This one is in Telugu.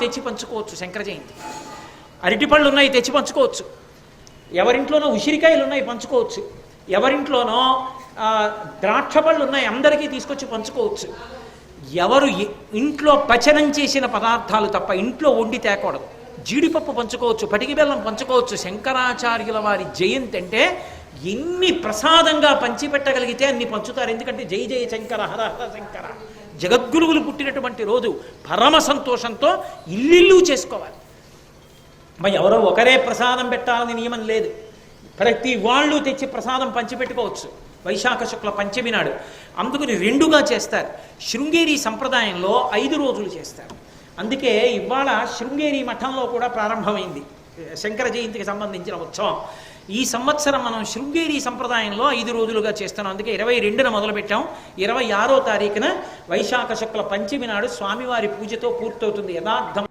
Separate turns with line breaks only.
తెచ్చి పంచుకోవచ్చు. శంకర జయంతి అరటిపళ్ళు ఉన్నాయి తెచ్చి పంచుకోవచ్చు. ఎవరింట్లోనో ఉసిరికాయలు ఉన్నాయి పంచుకోవచ్చు. ఎవరింట్లోనో ద్రాక్ష పళ్ళు ఉన్నాయి అందరికీ తీసుకొచ్చి పంచుకోవచ్చు. ఎవరు ఇంట్లో పచనం చేసిన పదార్థాలు తప్ప ఇంట్లో వండి తేకూడదు. జీడిపప్పు పంచుకోవచ్చు, పటికి బెల్లం పంచుకోవచ్చు. శంకరాచార్యుల వారి జయంతి అంటే ఎన్ని ప్రసాదంగా పంచిపెట్టగలిగితే అన్ని పంచుతారు. ఎందుకంటే జై జయ శంకర హర హర శంకర జగద్గురువులు పుట్టినటువంటి రోజు పరమ సంతోషంతో ఇల్లిల్లు చేసుకోవాలి. మరి ఎవరో ఒకరే ప్రసాదం పెట్టాలని నియమం లేదు. ప్రతి వాళ్ళు తెచ్చి ప్రసాదం పంచిపెట్టుకోవచ్చు. వైశాఖ శుక్ల పంచమి నాడు అందుకని రెండుగా చేస్తారు. శృంగేరి సంప్రదాయంలో 5 రోజులు చేస్తారు. అందుకే ఇవాళ శృంగేరి మఠంలో కూడా ప్రారంభమైంది శంకర జయంతికి సంబంధించిన ఉత్సవం. ఈ సంవత్సరం మనం శృంగేరి సంప్రదాయంలో 5 రోజులుగా చేస్తున్నాం. అందుకే 22న మొదలుపెట్టాం. 26వ తారీఖున వైశాఖ శుక్ల పంచమి నాడు స్వామివారి పూజతో పూర్తవుతుంది. యథార్థం